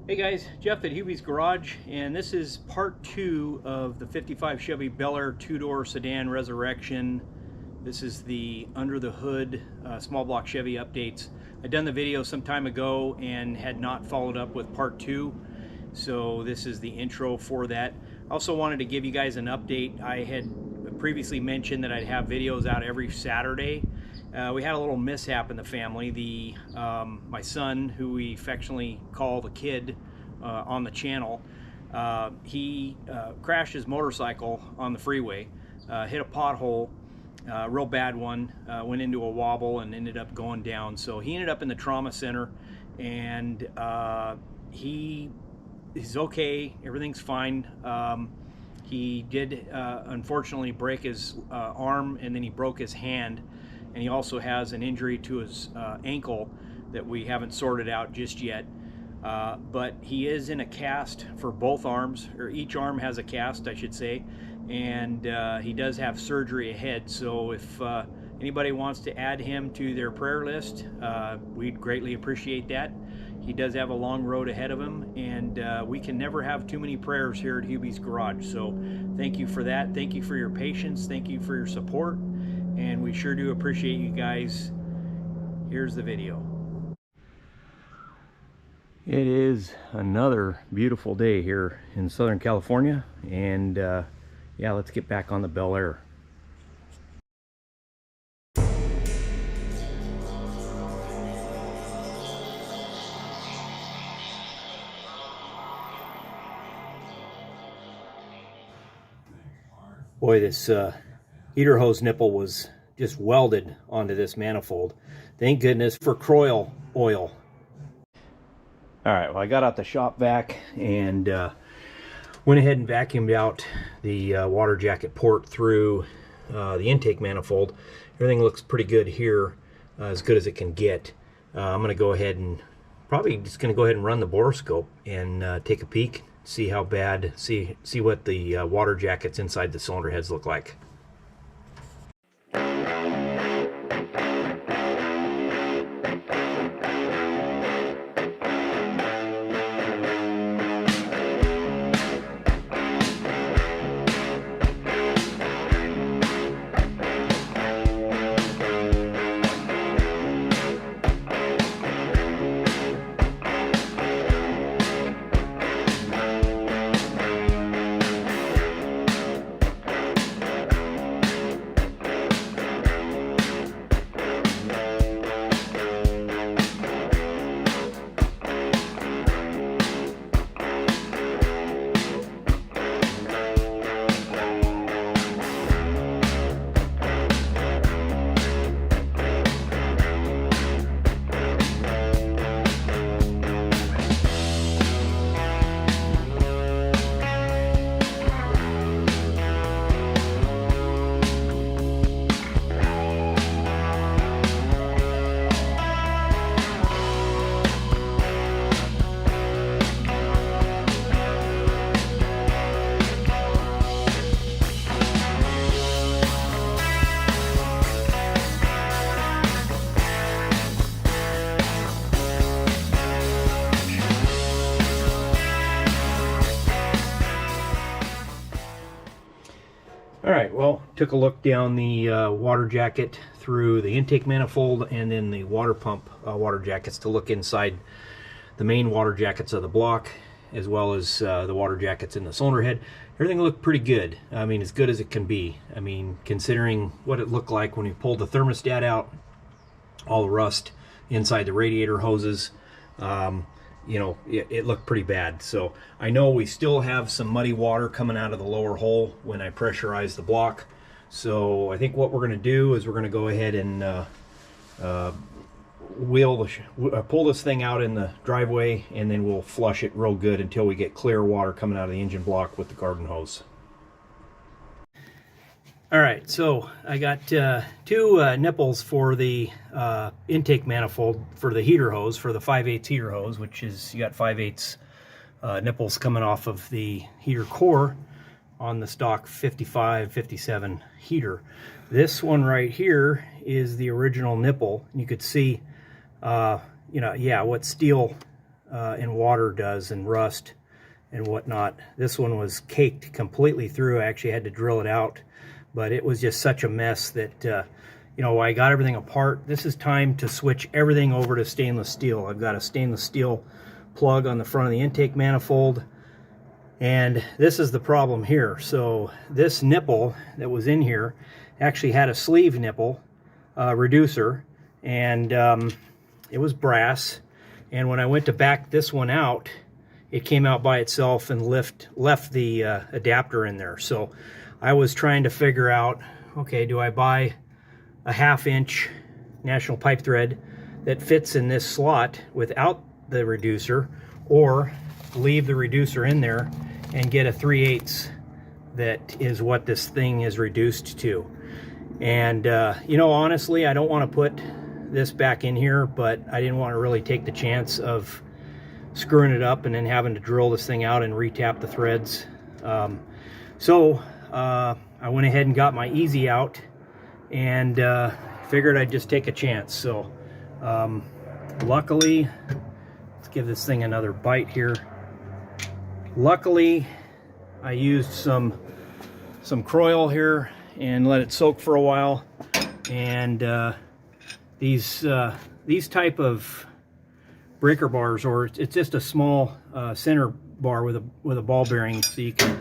Hey guys, Jeff at Hubie's Garage, and this is part 2 of the 55 Chevy Bel Air 2-door sedan resurrection. This is the under the hood small block Chevy updates. I'd done the video some time ago and had not followed up with part 2, so this is the intro for that. I also wanted to give you guys an update. I had previously mentioned that I'd have videos out every Saturday. We had a little mishap in the family. My son, who we affectionately call the kid on the channel, he crashed his motorcycle on the freeway, hit a pothole, real bad one, went into a wobble and ended up going down. So he ended up in the trauma center, and he's okay, everything's fine. He did unfortunately break his arm, and then he broke his hand. And he also has an injury to his ankle that we haven't sorted out just yet. But he is in a cast for both arms, or each arm has a cast, I should say. And he does have surgery ahead. So if anybody wants to add him to their prayer list, we'd greatly appreciate that. He does have a long road ahead of him, and we can never have too many prayers here at Hubie's Garage. So thank you for that. Thank you for your patience. Thank you for your support. And we sure do appreciate you guys. Here's the video. It is another beautiful day here in Southern California, and yeah, let's get back on the Bel Air. Boy, this heater hose nipple was just welded onto this manifold. Thank goodness for Croil oil. All right, well, I got out the shop vac and went ahead and vacuumed out the water jacket port through the intake manifold. Everything looks pretty good here, as good as it can get. I'm going to go ahead and probably just going to go ahead and run the borescope and take a peek, see how bad, see what the water jackets inside the cylinder heads look like. All right, well, took a look down the water jacket through the intake manifold and then the water pump water jackets to look inside the main water jackets of the block, as well as the water jackets in the cylinder head. Everything looked pretty good. I mean, as good as it can be. I mean, considering what it looked like when we pulled the thermostat out, all the rust inside the radiator hoses, you know, it looked pretty bad. So I know we still have some muddy water coming out of the lower hole when I pressurize the block. So I think what we're going to do is we're going to go ahead and pull this thing out in the driveway, and then we'll flush it real good until we get clear water coming out of the engine block with the garden hose. All right, so I got two nipples for the intake manifold for the heater hose, for the 5/8 heater hose, which is, you got 5/8 nipples coming off of the heater core on the stock 55, 57 heater. This one right here is the original nipple. You could see, you know, yeah, what steel and water does, and rust and whatnot. This one was caked completely through. I actually had to drill it out, but it was just such a mess that you know, I got everything apart. This is time to switch everything over to stainless steel. I've got a stainless steel plug on the front of the intake manifold, and this is the problem here. So this nipple that was in here actually had a sleeve nipple reducer, and it was brass, and when I went to back this one out, it came out by itself and left the adapter in there. So I was trying to figure out, okay, do I buy a 1/2 inch national pipe thread that fits in this slot without the reducer, or leave the reducer in there and get a 3/8 that is what this thing is reduced to? And you know, honestly, I don't want to put this back in here, but I didn't want to really take the chance of screwing it up and then having to drill this thing out and retap the threads. So I went ahead and got my easy out, and figured I'd just take a chance. So luckily, let's give this thing another bite here. Luckily, I used some Croil here and let it soak for a while. And these type of breaker bars, or it's just a small center bar with a ball bearing, so you can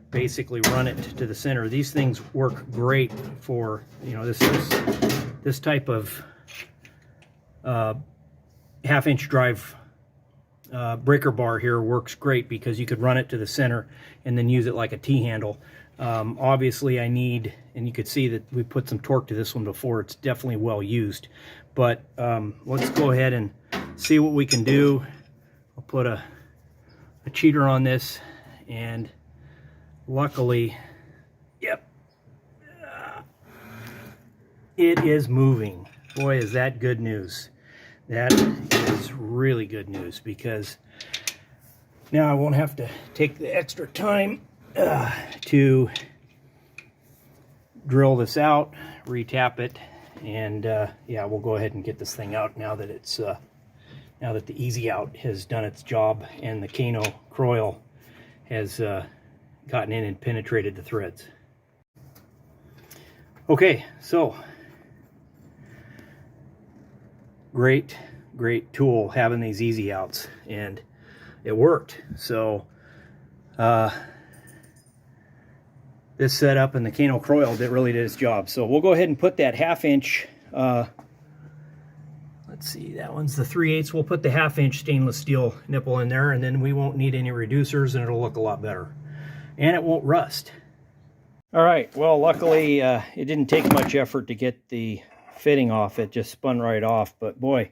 basically run it to the center. These things work great for, you know, this type of 1/2 inch drive breaker bar here works great, because you could run it to the center and then use it like a T-handle. Obviously I need, and you could see that we put some torque to this one before, it's definitely well used, but let's go ahead and see what we can do. I'll put a cheater on this, and luckily, yep, it is moving. Boy, is that good news. That is really good news, because now I won't have to take the extra time to drill this out, retap it, and yeah, we'll go ahead and get this thing out now that it's now that the easy out has done its job and the Kano Croil has gotten in and penetrated the threads. Okay, so great tool having these easy outs, and it worked. So this setup and the Kano Croil really did its job. So we'll go ahead and put that 1/2 inch, let's see, that one's the 3/8. We'll put the 1/2 inch stainless steel nipple in there, and then we won't need any reducers, and it'll look a lot better, and it won't rust. All right, well, luckily it didn't take much effort to get the fitting off. It just spun right off, but boy,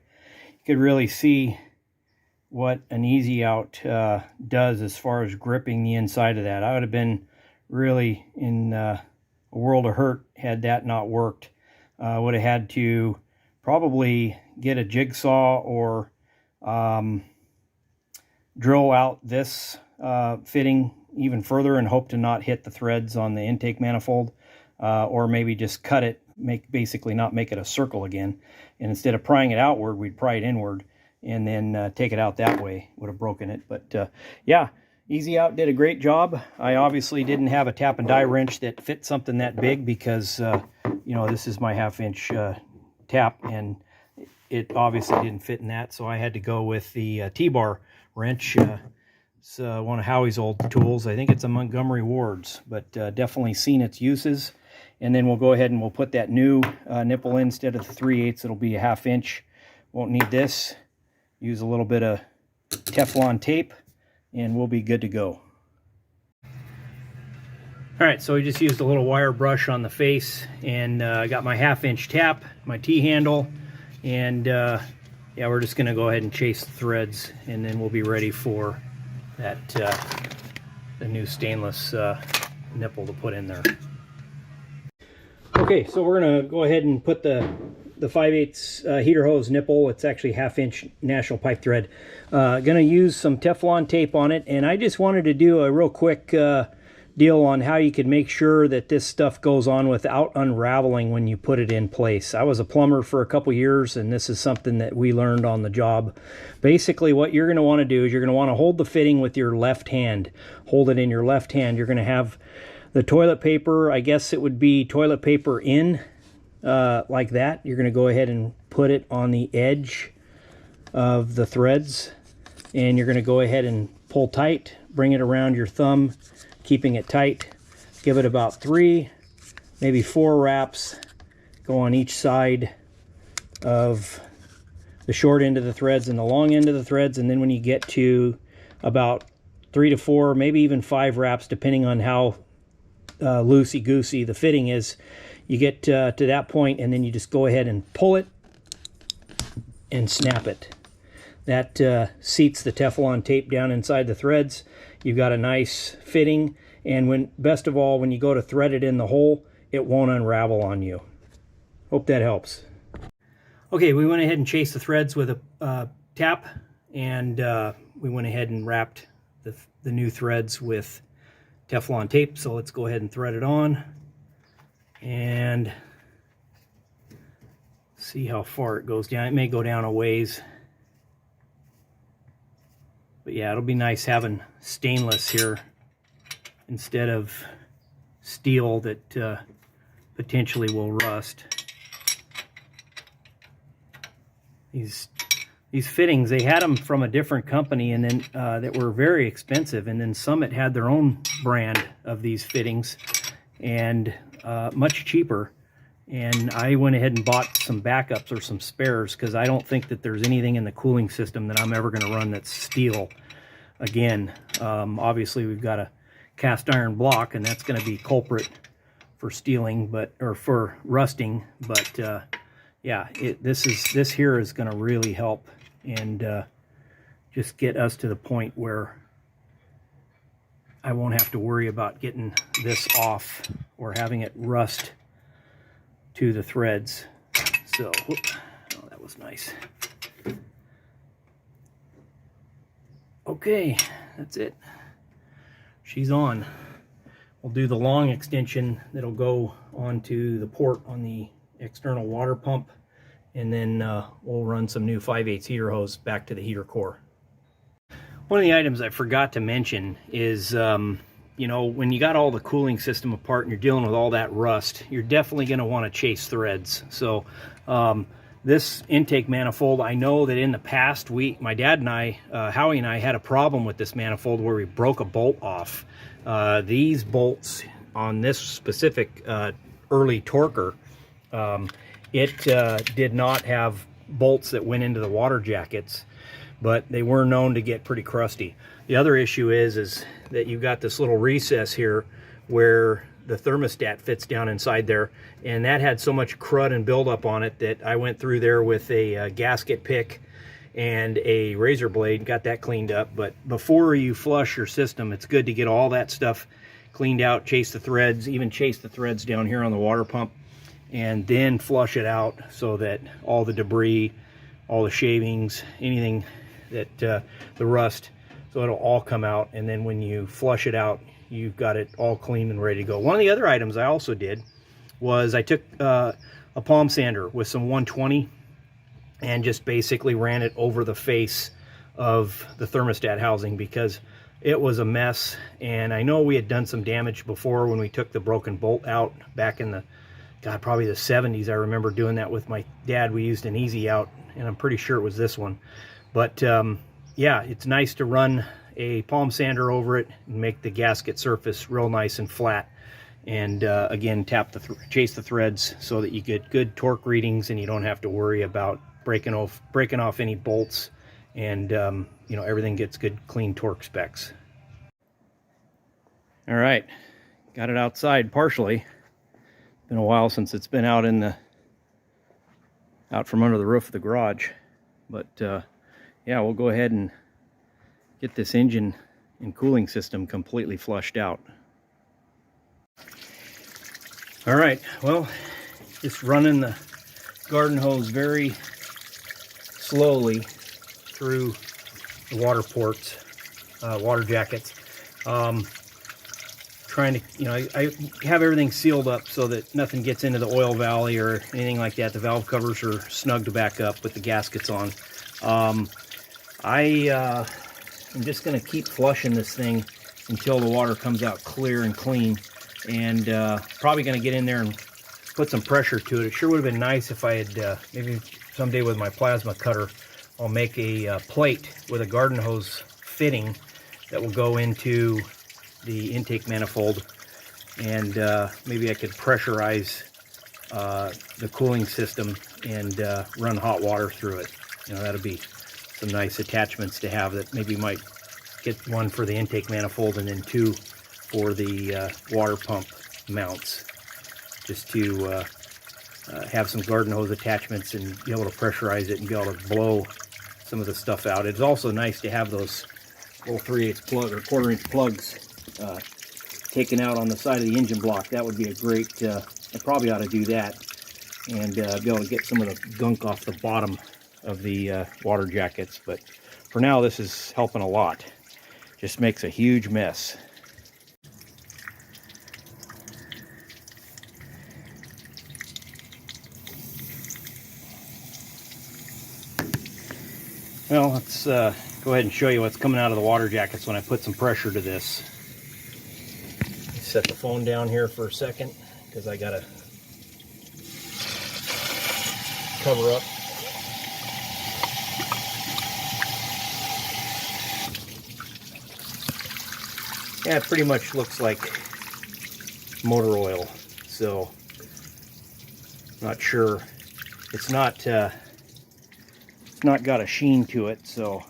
you could really see what an easy out does as far as gripping the inside of that. I would have been really in a world of hurt had that not worked. Would have had to probably get a jigsaw or drill out this fitting even further and hope to not hit the threads on the intake manifold, or maybe just cut it, basically not make it a circle again, and instead of prying it outward, we'd pry it inward and then take it out that way. Would have broken it. But yeah, Easy Out did a great job. I obviously didn't have a tap and die wrench that fit something that big, because you know, this is my 1/2 inch tap, and it obviously didn't fit in that, so I had to go with the T-bar wrench. It's one of Howie's old tools. I think it's a Montgomery Ward's, but definitely seen its uses. And then we'll go ahead and we'll put that new nipple in instead of the 3/8. It'll be a 1/2 inch. Won't need this. Use a little bit of Teflon tape, and we'll be good to go. All right, so we just used a little wire brush on the face, and I got my 1/2 inch tap, my T-handle, and yeah, we're just gonna go ahead and chase the threads, and then we'll be ready for that the new stainless nipple to put in there. Okay, so we're gonna go ahead and put the 5/8 heater hose nipple. It's actually 1/2 inch national pipe thread. Gonna use some Teflon tape on it, and I just wanted to do a real quick deal on how you could make sure that this stuff goes on without unraveling when you put it in place. I was a plumber for a couple years, and this is something that we learned on the job. Basically, what you're going to want to do is you're going to want to hold the fitting with your left hand. Hold it in your left hand. You're going to have the toilet paper, I guess it would be toilet paper in, like that. You're going to go ahead and put it on the edge of the threads, and you're going to go ahead and pull tight, bring it around your thumb, keeping it tight. Give it about 3, maybe 4 wraps. Go on each side of the short end of the threads and the long end of the threads, and then when you get to about 3 to 4, maybe even 5 wraps, depending on how loosey-goosey the fitting is, you get to that point, and then you just go ahead and pull it and snap it. That seats the Teflon tape down inside the threads. You've got a nice fitting, and best of all, when you go to thread it in the hole, it won't unravel on you. Hope that helps. Okay, we went ahead and chased the threads with a tap, and we went ahead and wrapped the new threads with Teflon tape. So let's go ahead and thread it on and see how far it goes down. It may go down a ways. But yeah, it'll be nice having stainless here instead of steel that potentially will rust. These fittings, they had them from a different company, and then that were very expensive, and then Summit had their own brand of these fittings, and much cheaper. And I went ahead and bought some backups or some spares, because I don't think that there's anything in the cooling system that I'm ever going to run that's steel again. Obviously we've got a cast iron block, and that's going to be culprit for stealing, or for rusting. But yeah, this here is going to really help, and just get us to the point where I won't have to worry about getting this off or having it rust to the threads. So, whoop, oh, that was nice. Okay, that's it. She's on. We'll do the long extension that'll go onto the port on the external water pump, and then we'll run some new 5/8 heater hose back to the heater core. One of the items I forgot to mention is you know, when you got all the cooling system apart and you're dealing with all that rust, you're definitely going to want to chase threads. So this intake manifold, I know that in the past, my dad and I, Howie and I, had a problem with this manifold where we broke a bolt off. These bolts on this specific early torquer, it did not have bolts that went into the water jackets, but they were known to get pretty crusty. The other issue is that you've got this little recess here where the thermostat fits down inside there, and that had so much crud and buildup on it that I went through there with a gasket pick and a razor blade, got that cleaned up. But before you flush your system, it's good to get all that stuff cleaned out, chase the threads, even chase the threads down here on the water pump, and then flush it out so that all the debris, all the shavings, anything that the rust, so it'll all come out. And then when you flush it out, you've got it all clean and ready to go. One of the other items I also did was I took a palm sander with some 120 and just basically ran it over the face of the thermostat housing, because it was a mess. And I know we had done some damage before when we took the broken bolt out back in the, God, probably the 70s. I remember doing that with my dad. We used an easy out, and I'm pretty sure it was this one. But yeah, it's nice to run a palm sander over it and make the gasket surface real nice and flat. And again, chase the threads so that you get good torque readings, and you don't have to worry about breaking off any bolts, and you know, everything gets good clean torque specs. All right, got it outside partially. Been a while since it's been out from under the roof of the garage, but yeah, we'll go ahead and get this engine and cooling system completely flushed out. All right, well, just running the garden hose very slowly through the water ports, water jackets. trying to, you know, I have everything sealed up so that nothing gets into the oil valley or anything like that. The valve covers are snugged back up with the gaskets on. I'm just going to keep flushing this thing until the water comes out clear and clean, and probably going to get in there and put some pressure to it. It sure would have been nice if I had, maybe someday with my plasma cutter, I'll make a plate with a garden hose fitting that will go into the intake manifold, and maybe I could pressurize the cooling system and run hot water through it. You know, that'll be some nice attachments to have. That maybe might get one for the intake manifold and then two for the water pump mounts, just to have some garden hose attachments and be able to pressurize it and be able to blow some of the stuff out. It's also nice to have those little 3/8 plug or 1/4 inch plugs taken out on the side of the engine block. That would be a great, I probably ought to do that, and be able to get some of the gunk off the bottom of the water jackets. But for now, this is helping a lot. Just makes a huge mess. Well, let's go ahead and show you what's coming out of the water jackets when I put some pressure to this. Set the phone down here for a second because I gotta cover up. Yeah, it pretty much looks like motor oil, so not sure. It's not got a sheen to it, so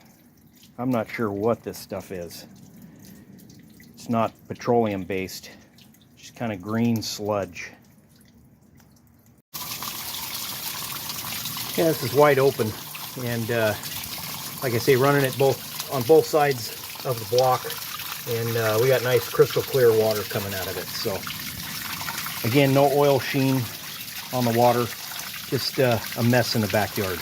I'm not sure what this stuff is. It's not petroleum based, just kind of green sludge. Yeah, this is wide open, and like I say, running it on both sides of the block, and we got nice crystal clear water coming out of it. So again, no oil sheen on the water, just a mess in the backyard.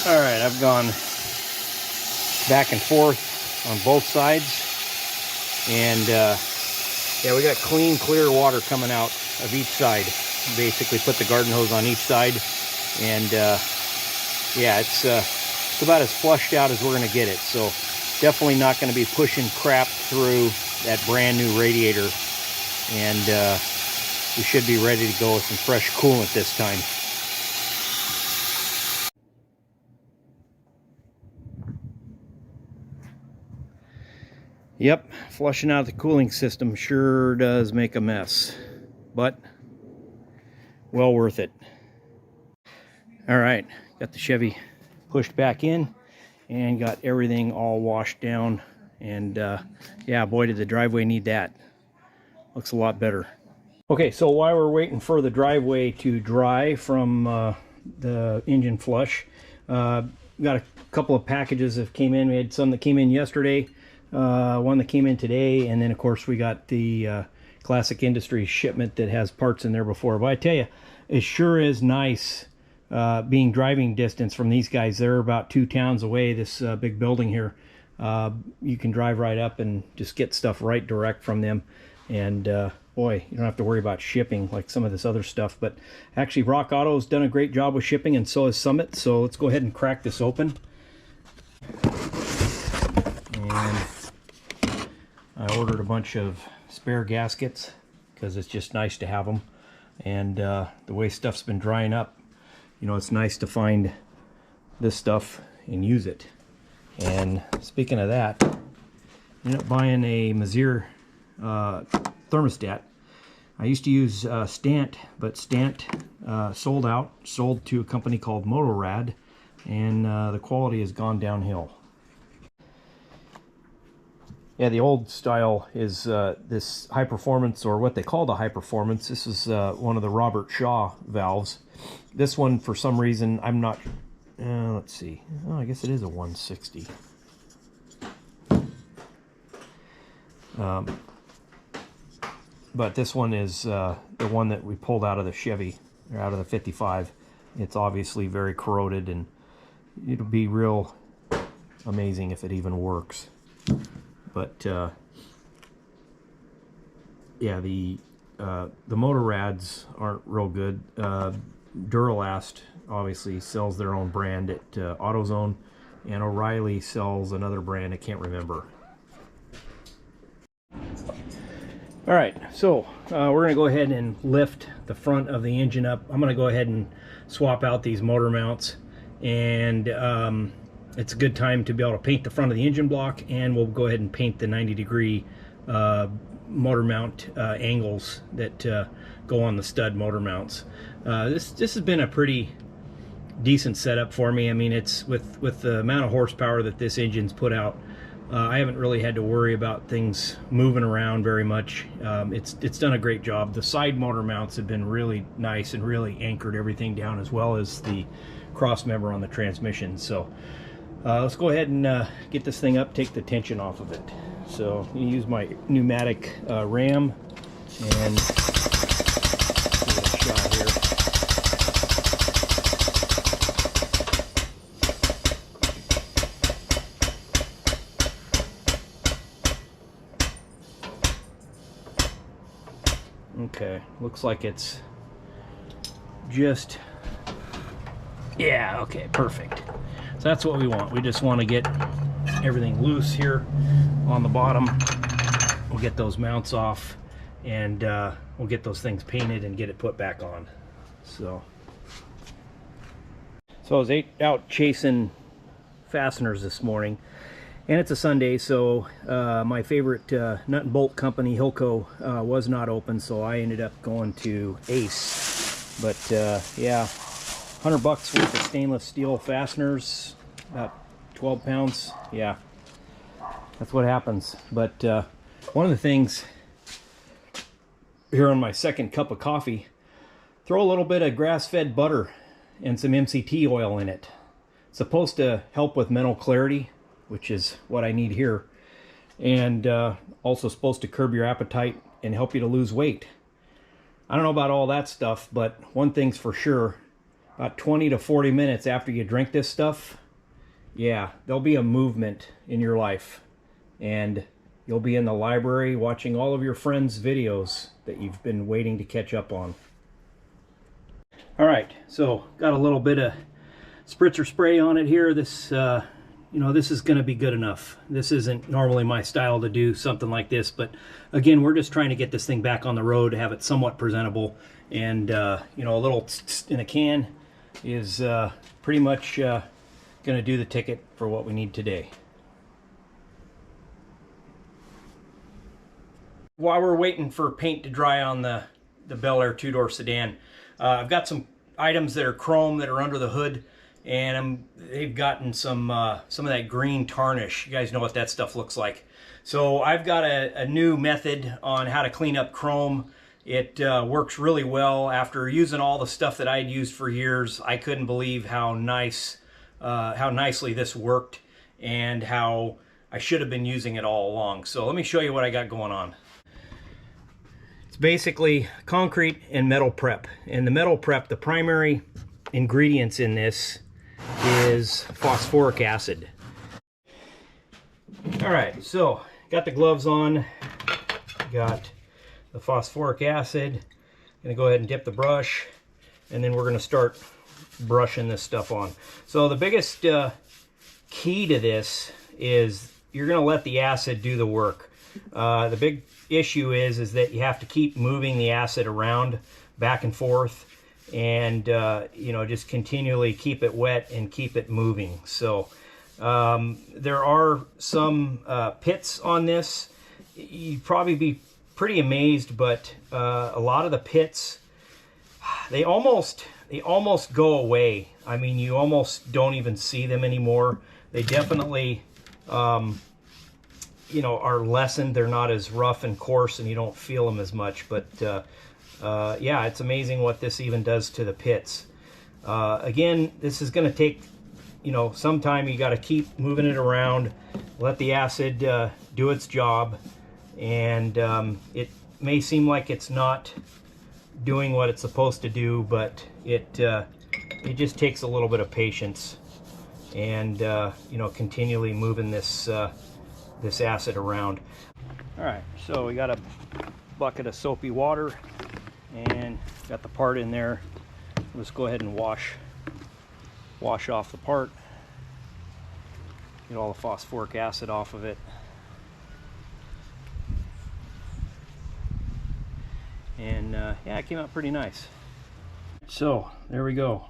All right, I've gone back and forth on both sides, and yeah, we got clean, clear water coming out of each side. Basically put the garden hose on each side, and yeah, it's about as flushed out as we're going to get it. So definitely not going to be pushing crap through that brand new radiator, and we should be ready to go with some fresh coolant this time. Yep, flushing out the cooling system sure does make a mess, but well worth it. All right, got the Chevy pushed back in and got everything all washed down, and yeah, boy, did the driveway need that. Looks a lot better. Okay, so while we're waiting for the driveway to dry from the engine flush, got a couple of packages that came in. We had some that came in yesterday, one that came in today, and then of course we got the Classic Industries shipment that has parts in there before. But I tell you, it sure is nice being driving distance from these guys. They're about 2 towns away, this big building here. You can drive right up and just get stuff right direct from them, and boy, you don't have to worry about shipping like some of this other stuff. But actually, Rock Auto's done a great job with shipping, and so has Summit. So let's go ahead and crack this open. And I ordered a bunch of spare gaskets because it's just nice to have them. And the way stuff's been drying up, you know, it's nice to find this stuff and use it. And speaking of that, I ended up buying a Mazir thermostat. I used to use Stant, but Stant sold to a company called Motorad, and the quality has gone downhill. Yeah, the old style is this high performance, or what they call the high performance. This is one of the Robert Shaw valves. This one, for some reason, I'm not, let's see. Oh, I guess it is a 160. but this one is the one that we pulled out of the Chevy, or out of the 55. It's obviously very corroded, and it'll be real amazing if it even works. But yeah, the motor rads aren't real good. Duralast obviously sells their own brand at AutoZone, and O'Reilly sells another brand I can't remember. All right, so we're going to go ahead and lift the front of the engine up. I'm going to go ahead and swap out these motor mounts, and it's a good time to be able to paint the front of the engine block, and we'll go ahead and paint the 90-degree motor mount angles that go on the stud motor mounts. This has been a pretty decent setup for me. I mean, it's with the amount of horsepower that this engine's put out, I haven't really had to worry about things moving around very much. It's done a great job. The side motor mounts have been really nice and really anchored everything down, as well as the cross member on the transmission. So let's go ahead and get this thing up, take the tension off of it. So you use my pneumatic ram and give it a shot here. Okay, looks like it's just, yeah, okay, perfect. So that's what we want. We just want to get everything loose here on the bottom. We'll get those mounts off, and we'll get those things painted and get it put back on. So I was out chasing fasteners this morning, and it's a Sunday, so my favorite nut and bolt company, Hilco, was not open, so I ended up going to Ace. But yeah, $100 worth of stainless steel fasteners, about 12 pounds. Yeah, that's what happens. But one of the things here on my second cup of coffee, throw a little bit of grass-fed butter and some MCT oil in it. It's supposed to help with mental clarity, which is what I need here, and also supposed to curb your appetite and help you to lose weight. I don't know about all that stuff, but one thing's for sure, about 20 to 40 minutes after you drink this stuff, yeah, there'll be a movement in your life, and you'll be in the library watching all of your friends' videos that you've been waiting to catch up on. All right, so got a little bit of spritzer spray on it here. This you know, this is going to be good enough. This isn't normally my style to do something like this, but again, we're just trying to get this thing back on the road, have it somewhat presentable, and you know, a little in a can is pretty much going to do the ticket for what we need today. While we're waiting for paint to dry on the Bel Air two-door sedan, I've got some items that are chrome that are under the hood, and they've gotten some of that green tarnish. You guys know what that stuff looks like. So I've got a new method on how to clean up chrome. It works really well. After using all the stuff that I had used for years, I couldn't believe how nicely this worked, and how I should have been using it all along. So let me show you what I got going on. It's basically concrete and metal prep. And the metal prep, the primary ingredients in this is phosphoric acid. All right, so got the gloves on, got the phosphoric acid. Gonna go ahead and dip the brush, and then we're gonna start brushing this stuff on. So the biggest key to this is you're gonna let the acid do the work. The big issue is that you have to keep moving the acid around back and forth, and you know, just continually keep it wet and keep it moving. So there are some pits on this. You'd probably be pretty amazed, but a lot of the pits, they almost go away. I mean, you almost don't even see them anymore. They definitely you know, are lessened. They're not as rough and coarse, and you don't feel them as much. But yeah, it's amazing what this even does to the pits. Again, this is going to take, you know, some time. You got to keep moving it around, let the acid do its job, and may seem like it's not doing what it's supposed to do, but it just takes a little bit of patience and you know, continually moving this this acid around. All right, so we got a bucket of soapy water and got the part in there. Let's go ahead and wash off the part, get all the phosphoric acid off of it. And yeah, it came out pretty nice. So there we go.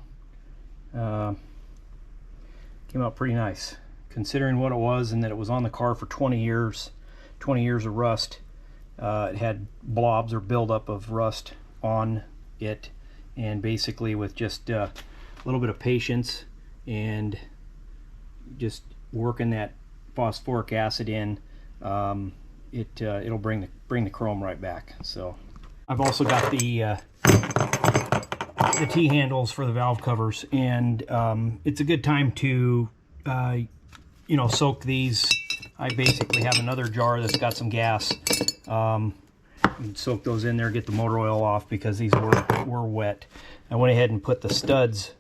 Came out pretty nice considering what it was, and that it was on the car for 20 years of rust. It had blobs or buildup of rust on it, and basically with just a little bit of patience and just working that phosphoric acid in, it'll bring the chrome right back. So I've also got the T-handles for the valve covers, and it's a good time to you know, soak these. I basically have another jar that's got some gas. Soak those in there, get the motor oil off, because these were wet. I went ahead and put the studs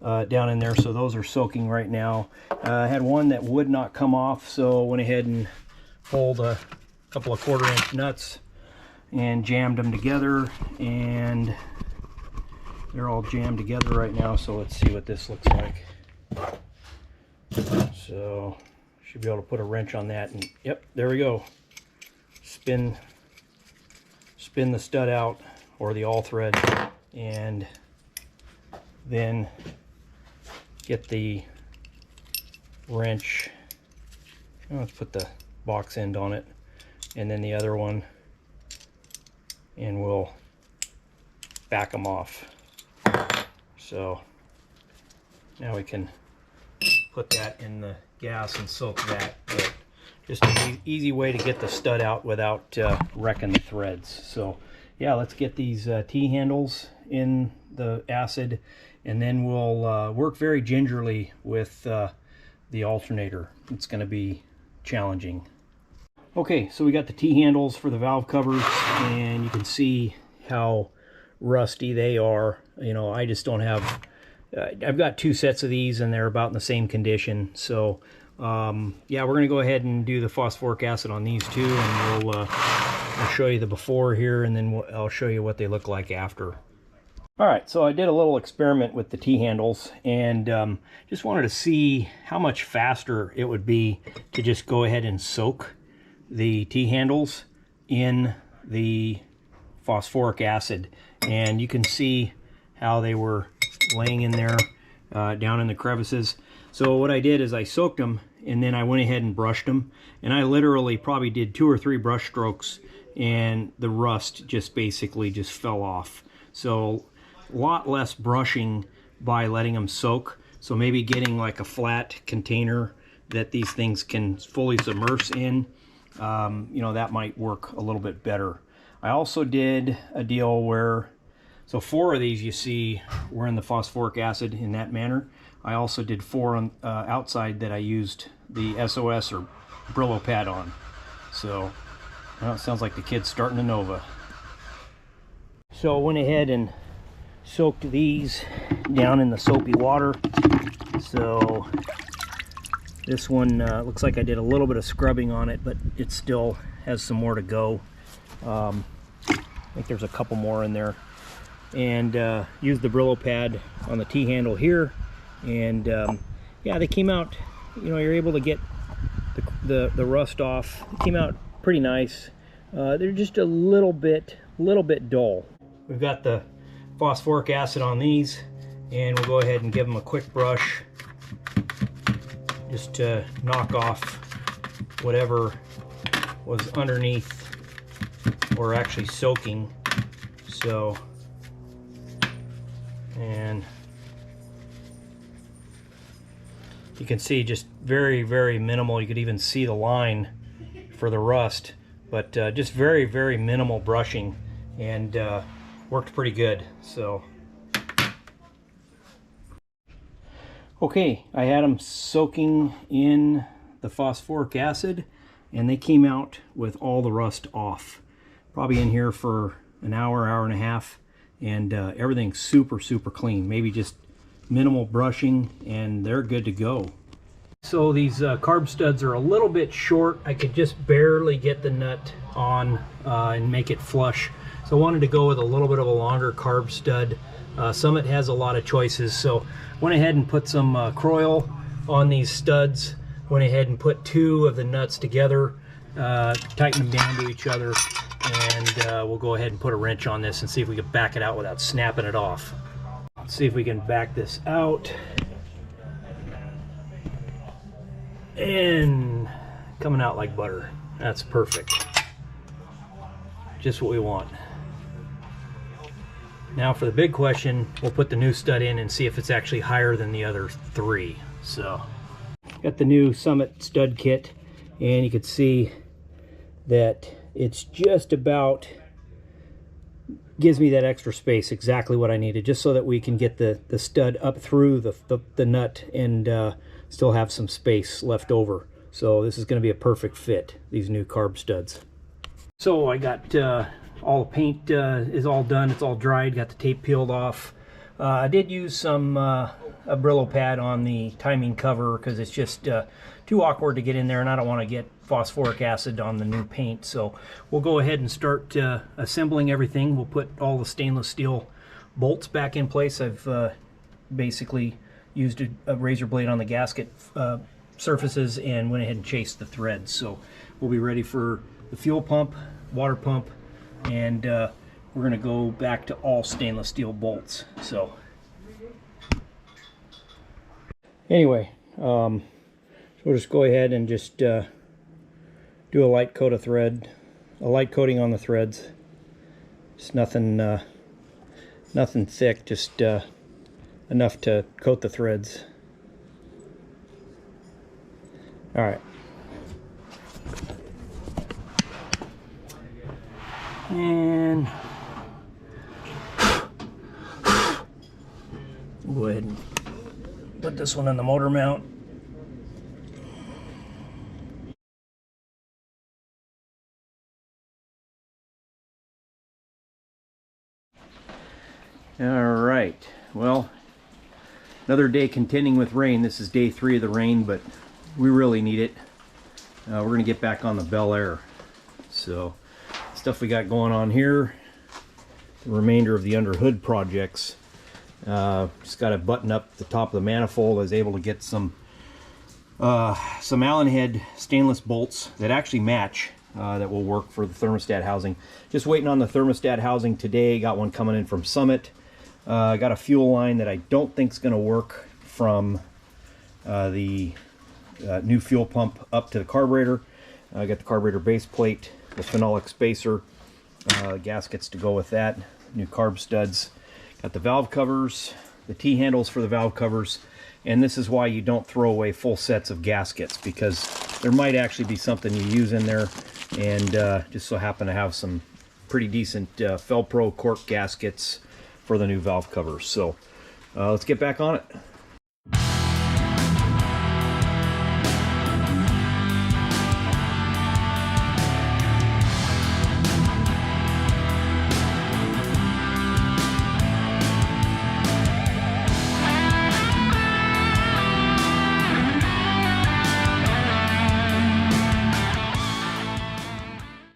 down in there, so those are soaking right now. I had one that would not come off, so I went ahead and pulled a couple of 1/4-inch nuts and jammed them together, and they're all jammed together right now. So let's see what this looks like. So should be able to put a wrench on that, and yep, there we go. Spin the stud out, or the all thread, and then get the wrench. Let's put the box end on it, and then the other one, and we'll back them off. So now we can put that in the gas and soak that. But just an easy way to get the stud out without wrecking the threads. So yeah, let's get these T-handles in the acid, and then we'll work very gingerly with the alternator. It's going to be challenging. Okay, so we got the T-handles for the valve covers, and you can see how rusty they are. You know, I just don't have, I've got 2 sets of these, and they're about in the same condition. So yeah, we're going to go ahead and do the phosphoric acid on these 2, and we'll show you the before here, and then I'll show you what they look like after. All right, so I did a little experiment with the T-handles, and just wanted to see how much faster it would be to just go ahead and soak the T-handles in the phosphoric acid. And you can see how they were laying in there down in the crevices. So what I did is I soaked them, and then I went ahead and brushed them, and I literally probably did 2 or 3 brush strokes, and the rust just basically just fell off. So a lot less brushing by letting them soak. So maybe getting like a flat container that these things can fully submerge in, you know, that might work a little bit better. I also did a deal where, so 4 of these you see were in the phosphoric acid in that manner. I also did 4 on outside that I used the SOS or Brillo pad on. So well, it sounds like the kid's starting a Nova. So I went ahead and soaked these down in the soapy water. So this one looks like I did a little bit of scrubbing on it, but it still has some more to go. I think there's a couple more in there. And used the Brillo pad on the T-handle here, and yeah, they came out, you know, you're able to get the rust off. It came out pretty nice. They're just a little bit dull. We've got the phosphoric acid on these, and we'll go ahead and give them a quick brush just to knock off whatever was underneath or actually soaking. So, and you can see just very, very minimal. You could even see the line for the rust, but just very, very minimal brushing, and worked pretty good. So okay, I had them soaking in the phosphoric acid, and they came out with all the rust off. probably in here for an hour, hour and a half, and everything's super clean. Maybe just minimal brushing and they're good to go. So these carb studs are a little bit short. I could just barely get the nut on and make it flush. So I wanted to go with a little bit of a longer carb stud. Summit has a lot of choices, so went ahead and put some Croyle on these studs. Went ahead and put 2 of the nuts together, tighten them down to each other, and we'll go ahead and put a wrench on this and see if we can back it out without snapping it off. Let's see if we can back this out. And coming out like butter. That's perfect. Just what we want. Now for the big question, we'll put the new stud in and see if it's actually higher than the other 3. So, got the new Summit stud kit, and you can see that it's just about gives me that extra space, exactly what I needed, just so that we can get the stud up through the nut and still have some space left over. So this is going to be a perfect fit, these new carb studs. So I got all the paint is all done, it's all dried, got the tape peeled off. I did use some a Brillo pad on the timing cover because it's just too awkward to get in there, and I don't want to get phosphoric acid on the new paint. So we'll go ahead and start assembling everything. We'll put all the stainless steel bolts back in place. I've basically used a razor blade on the gasket surfaces and went ahead and chased the threads. So we'll be ready for the fuel pump, water pump, and we're going to go back to all stainless steel bolts. So anyway, so we'll just go ahead and just do a light coat of thread, a light coating on the threads. Just nothing thick, just enough to coat the threads. All right. And we'll go ahead and put this one on the motor mount. All right, well, another day contending with rain. This is day 3 of the rain, but we really need it. We're gonna get back on the Bel Air. So stuff we got going on here, the remainder of the under hood projects. Just got to button up the top of the manifold. I was able to get some Allen head stainless bolts that actually match, that will work for the thermostat housing. Just waiting on the thermostat housing today. Got one coming in from Summit. Got a fuel line that I don't think is going to work from the new fuel pump up to the carburetor. I got the carburetor base plate, the phenolic spacer, gaskets to go with that, new carb studs. Got the valve covers, the T-handles for the valve covers, and this is why you don't throw away full sets of gaskets, because there might actually be something you use in there, and just so happen to have some pretty decent Felpro cork gaskets for the new valve covers. So let's get back on it.